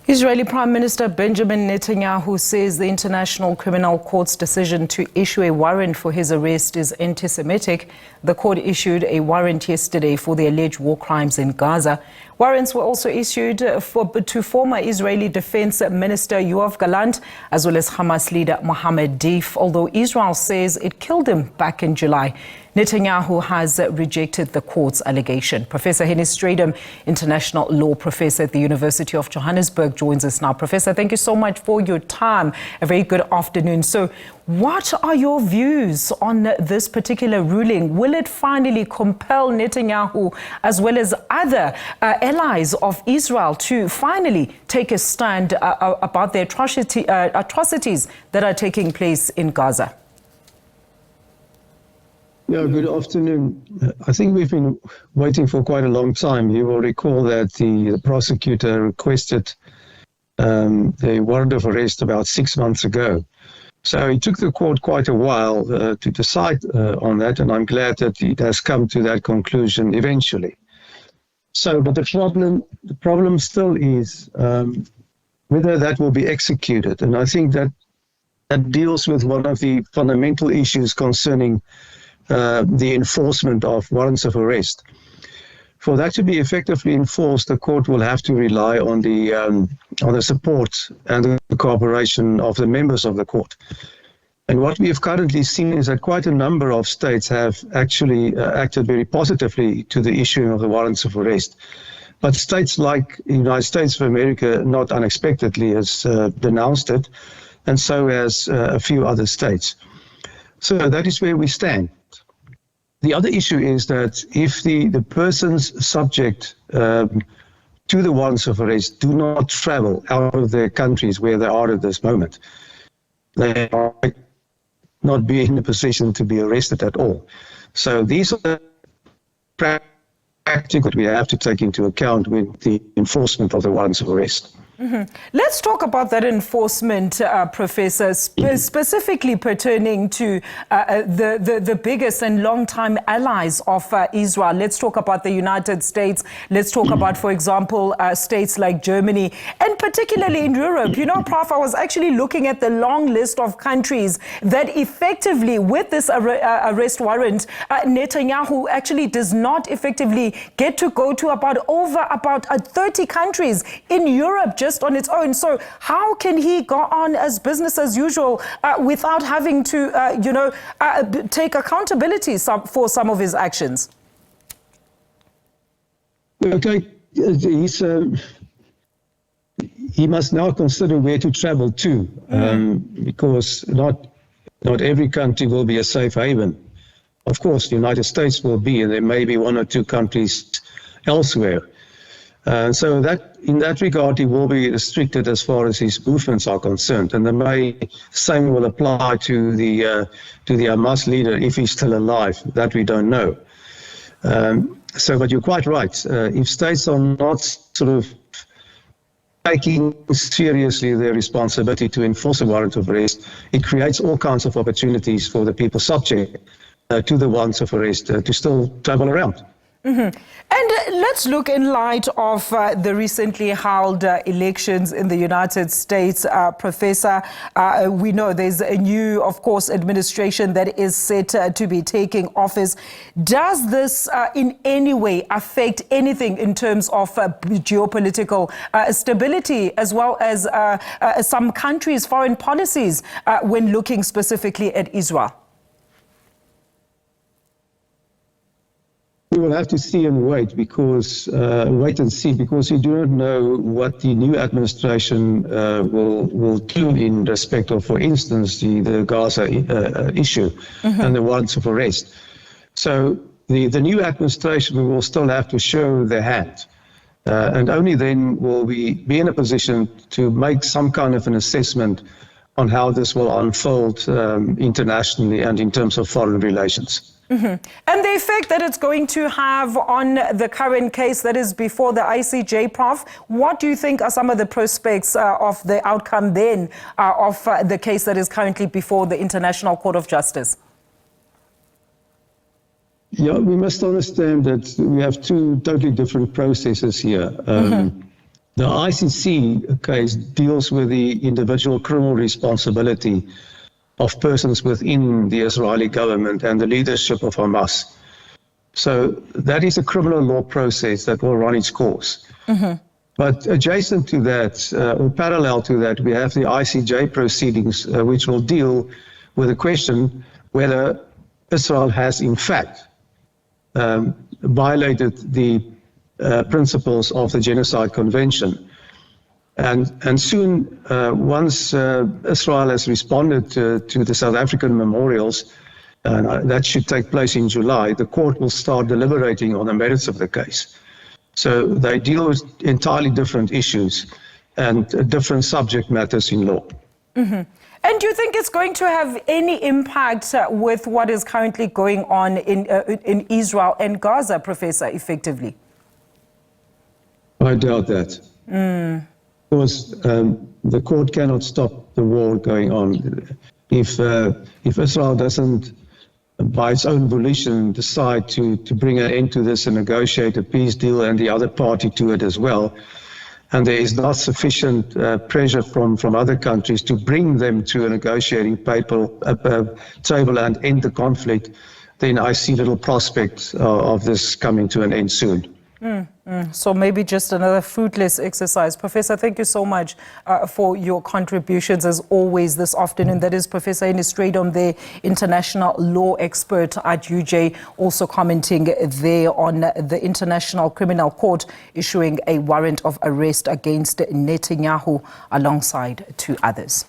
Israeli Prime Minister Benjamin Netanyahu says the International Criminal Court's decision to issue a warrant for his arrest is anti-Semitic. The court issued a warrant yesterday for the alleged war crimes in Gaza. Warrants were also issued to former Israeli Defense Minister Yoav Gallant, as well as Hamas leader Mohammed Deif, although Israel says it killed him back in July. Netanyahu has rejected the court's allegation. Professor Hennie Strydom, international law professor at the University of Johannesburg, joins us now. Professor, thank you so much for your time. A very good afternoon. So what are your views on this particular ruling? Will it finally compel Netanyahu, as well as other allies of Israel, to finally take a stand about the atrocities that are taking place in Gaza? Yeah, good afternoon. I think we've been waiting for quite a long time. You will recall that the prosecutor requested the warrant of arrest about 6 months ago. So it took the court quite a while to decide on that, and I'm glad that it has come to that conclusion eventually. So, but the problem still is whether that will be executed. And I think that deals with one of the fundamental issues concerning the enforcement of warrants of arrest. For that to be effectively enforced, the court will have to rely on the support and the cooperation of the members of the court. And what we have currently seen is that quite a number of states have actually acted very positively to the issuing of the warrants of arrest. But states like the United States of America, not unexpectedly, has denounced it, and so has a few other states. So that is where we stand. The other issue is that if the persons subject to the warrants of arrest do not travel out of their countries where they are at this moment, they might not be in a position to be arrested at all. So these are the practical that we have to take into account with the enforcement of the warrants of arrest. Mm-hmm. Let's talk about that enforcement, Professor, specifically pertaining to the biggest and long-time allies of Israel. Let's talk about the United States. Let's talk about, for example, states like Germany, and particularly in Europe. You know, Prof, I was actually looking at the long list of countries that effectively, with this arrest warrant, Netanyahu actually does not effectively get to go to about 30 countries in Europe just on its own. So how can he go on as business as usual without having to, take accountability for some of his actions? Okay, he must now consider where to travel to, because not every country will be a safe haven. Of course, the United States will be, and there may be one or two countries elsewhere. So that, in that regard, he will be restricted as far as his movements are concerned, and the same will apply to the Hamas leader if he's still alive. That we don't know. But you're quite right. If states are not sort of taking seriously their responsibility to enforce a warrant of arrest, it creates all kinds of opportunities for the people subject to the warrants of arrest to still travel around. Mm-hmm. And let's look in light of the recently held elections in the United States, Professor. We know there's a new, of course, administration that is set to be taking office. Does this in any way affect anything in terms of geopolitical stability, as well as some countries' foreign policies when looking specifically at Israel? We will have to see and wait and see, because we do not know what the new administration will do in respect of, for instance, the Gaza issue and the warrants of arrest. So the new administration will still have to show their hand, and only then will we be in a position to make some kind of an assessment on how this will unfold internationally and in terms of foreign relations. Mm-hmm. And the effect that it's going to have on the current case that is before the ICJ, Prof, what do you think are some of the prospects of the outcome then of the case that is currently before the International Court of Justice? Yeah, we must understand that we have two totally different processes here. The ICC case deals with the individual criminal responsibility of persons within the Israeli government and the leadership of Hamas. So that is a criminal law process that will run its course. But adjacent to that, or parallel to that, we have the ICJ proceedings, which will deal with the question whether Israel has in fact violated the principles of the Genocide Convention. And soon, once Israel has responded to the South African memorials, and that should take place in July, the court will start deliberating on the merits of the case. So they deal with entirely different issues and different subject matters in law. And do you think it's going to have any impact with what is currently going on in Israel and Gaza, Professor, effectively? I doubt that. Because the court cannot stop the war going on. If Israel doesn't, by its own volition, decide to bring an end to this and negotiate a peace deal, and the other party to it as well, and there is not sufficient pressure from other countries to bring them to a negotiating table and end the conflict, then I see little prospects of this coming to an end soon. So maybe just another fruitless exercise. Professor, thank you so much for your contributions as always this afternoon. That is Professor Hennie Strydom, the international law expert at UJ, also commenting there on the International Criminal Court issuing a warrant of arrest against Netanyahu alongside two others.